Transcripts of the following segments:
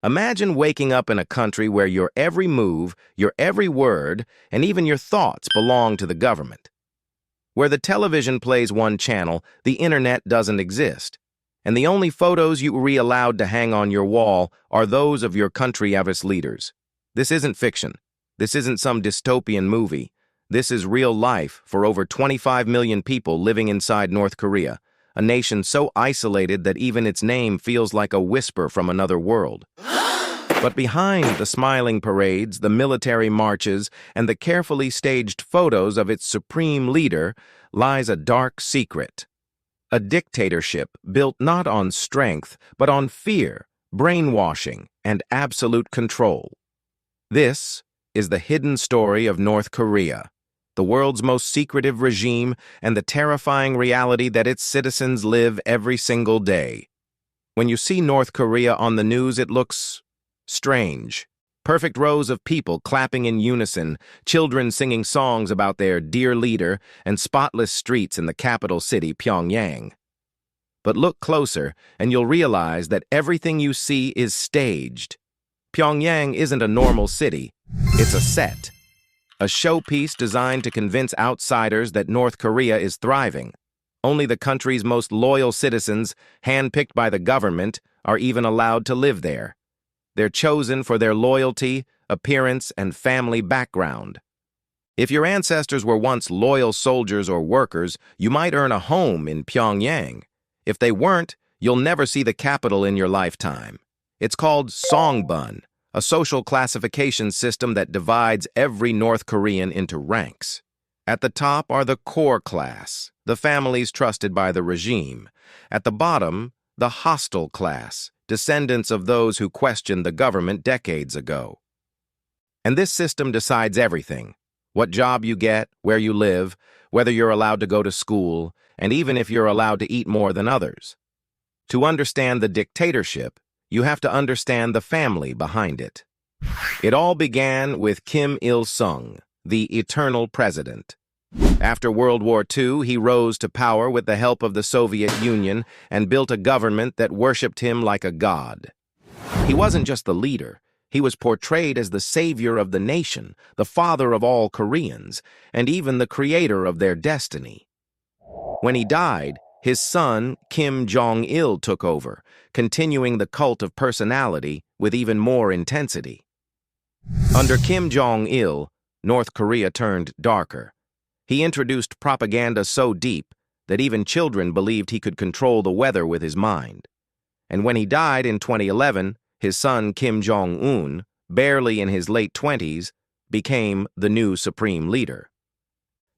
Imagine waking up in a country where your every move, your every word, and even your thoughts belong to the government. Where the television plays one channel, the internet doesn't exist. And the only photos you are allowed to hang on your wall are those of your country's leaders. This isn't fiction. This isn't some dystopian movie. This is real life for over 25 million people living inside North Korea, a nation so isolated that even its name feels like a whisper from another world. But behind the smiling parades, the military marches, and the carefully staged photos of its supreme leader lies a dark secret. A dictatorship built not on strength, but on fear, brainwashing, and absolute control. This is the hidden story of North Korea, the world's most secretive regime and the terrifying reality that its citizens live every single day. When you see North Korea on the news, it looks strange. Perfect rows of people clapping in unison, children singing songs about their dear leader, and spotless streets in the capital city, Pyongyang. But look closer, and you'll realize that everything you see is staged. Pyongyang isn't a normal city. It's a set. A showpiece designed to convince outsiders that North Korea is thriving. Only the country's most loyal citizens, handpicked by the government, are even allowed to live there. They're chosen for their loyalty, appearance, and family background. If your ancestors were once loyal soldiers or workers, you might earn a home in Pyongyang. If they weren't, you'll never see the capital in your lifetime. It's called Songbun, a social classification system that divides every North Korean into ranks. At the top are the core class, the families trusted by the regime. At the bottom, the hostile class, descendants of those who questioned the government decades ago. And this system decides everything: what job you get, where you live, whether you're allowed to go to school, and even if you're allowed to eat more than others. To understand the dictatorship, you have to understand the family behind it. It all began with Kim Il-sung, the eternal president. After World War II, he rose to power with the help of the Soviet Union and built a government that worshipped him like a god. He wasn't just the leader. He was portrayed as the savior of the nation, the father of all Koreans, and even the creator of their destiny. When he died, his son, Kim Jong-il, took over, continuing the cult of personality with even more intensity. Under Kim Jong-il, North Korea turned darker. He introduced propaganda so deep that even children believed he could control the weather with his mind. And when he died in 2011, his son Kim Jong-un, barely in his late 20s, became the new supreme leader.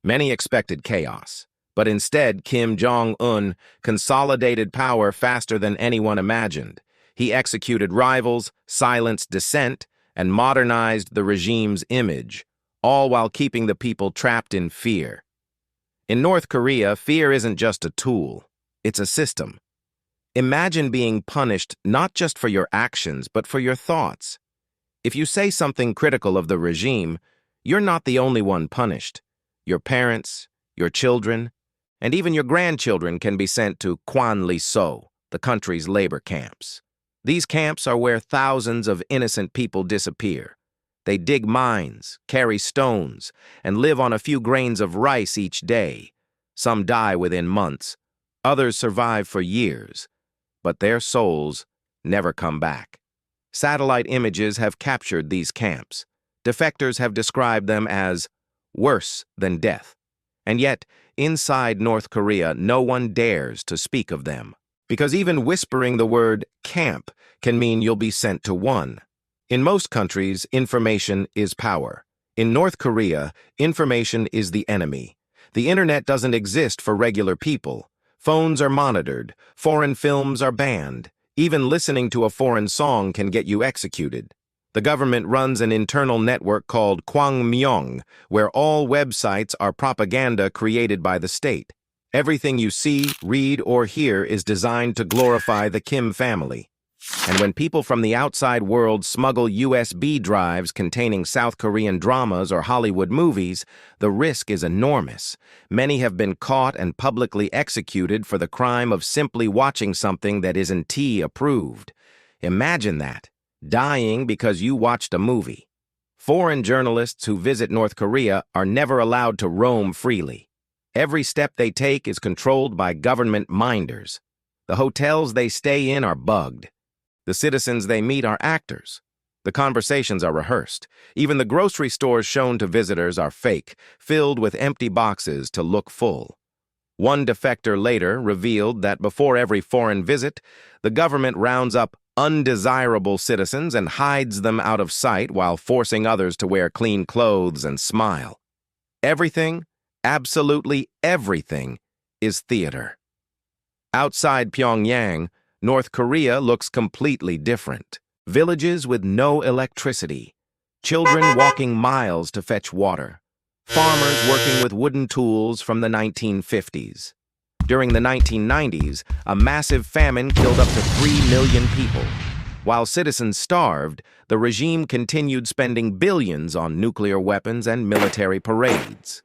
Many expected chaos, but instead Kim Jong-un consolidated power faster than anyone imagined. He executed rivals, silenced dissent, and modernized the regime's image, all while keeping the people trapped in fear. In North Korea, fear isn't just a tool, it's a system. Imagine being punished not just for your actions, but for your thoughts. If you say something critical of the regime, you're not the only one punished. Your parents, your children, and even your grandchildren can be sent to Kwanli-so, the country's labor camps. These camps are where thousands of innocent people disappear. They dig mines, carry stones, and live on a few grains of rice each day. Some die within months. Others survive for years. But their souls never come back. Satellite images have captured these camps. Defectors have described them as worse than death. And yet, inside North Korea, no one dares to speak of them. Because even whispering the word camp can mean you'll be sent to one. In most countries, information is power. In North Korea, information is the enemy. The internet doesn't exist for regular people. Phones are monitored. Foreign films are banned. Even listening to a foreign song can get you executed. The government runs an internal network called Kwangmyong, where all websites are propaganda created by the state. Everything you see, read, or hear is designed to glorify the Kim family. And when people from the outside world smuggle USB drives containing South Korean dramas or Hollywood movies, the risk is enormous. Many have been caught and publicly executed for the crime of simply watching something that isn't T approved. Imagine that. dying because you watched a movie. Foreign journalists who visit North Korea are never allowed to roam freely. Every step they take is controlled by government minders. The hotels they stay in are bugged. The citizens they meet are actors. The conversations are rehearsed. Even the grocery stores shown to visitors are fake, filled with empty boxes to look full. One defector later revealed that before every foreign visit, the government rounds up undesirable citizens and hides them out of sight while forcing others to wear clean clothes and smile. Everything, absolutely everything, is theater. Outside Pyongyang, North Korea looks completely different. Villages with no electricity, children walking miles to fetch water, farmers working with wooden tools from the 1950s. During the 1990s, a massive famine killed up to 3 million people. While citizens starved, the regime continued spending billions on nuclear weapons and military parades.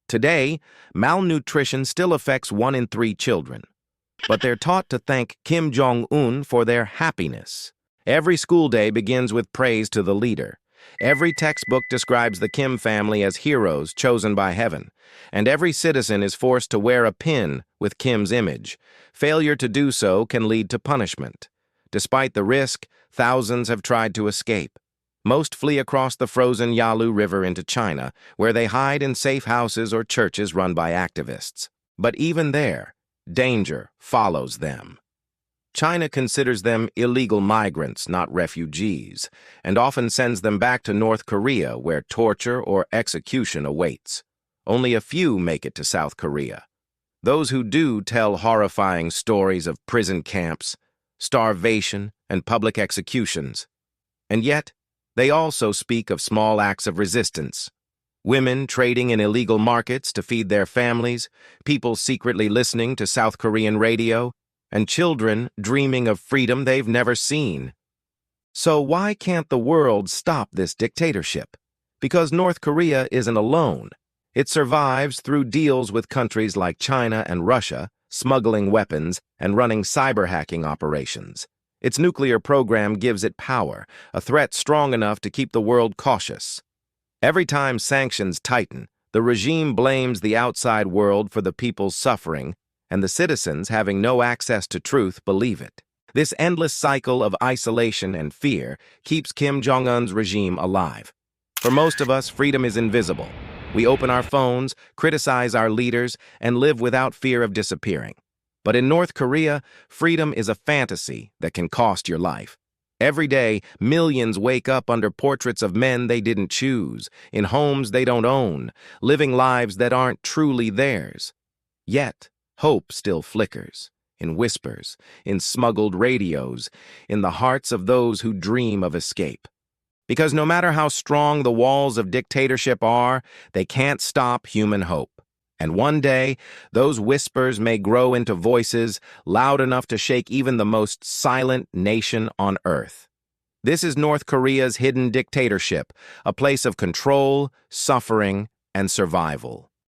Today, malnutrition still affects 1 in 3 children, but they're taught to thank Kim Jong-un for their happiness. Every school day begins with praise to the leader. Every textbook describes the Kim family as heroes chosen by heaven, and every citizen is forced to wear a pin with Kim's image. Failure to do so can lead to punishment. Despite the risk, thousands have tried to escape. Most flee across the frozen Yalu River into China, where they hide in safe houses or churches run by activists. But even there, danger follows them. China considers them illegal migrants, not refugees, and often sends them back to North Korea, where torture or execution awaits. Only a few make it to South Korea. Those who do tell horrifying stories of prison camps, starvation, and public executions. And yet, they also speak of small acts of resistance. Women trading in illegal markets to feed their families, people secretly listening to South Korean radio, and children dreaming of freedom they've never seen. So why can't the world stop this dictatorship? Because North Korea isn't alone. It survives through deals with countries like China and Russia, smuggling weapons and running cyber-hacking operations. Its nuclear program gives it power, a threat strong enough to keep the world cautious. Every time sanctions tighten, the regime blames the outside world for the people's suffering, and the citizens, having no access to truth, believe it. This endless cycle of isolation and fear keeps Kim Jong-un's regime alive. For most of us, freedom is invisible. We open our phones, criticize our leaders, and live without fear of disappearing. But in North Korea, freedom is a fantasy that can cost your life. Every day, millions wake up under portraits of men they didn't choose, in homes they don't own, living lives that aren't truly theirs. Yet, hope still flickers, in whispers, in smuggled radios, in the hearts of those who dream of escape. Because no matter how strong the walls of dictatorship are, they can't stop human hope. And one day, those whispers may grow into voices loud enough to shake even the most silent nation on earth. This is North Korea's hidden dictatorship, a place of control, suffering, and survival.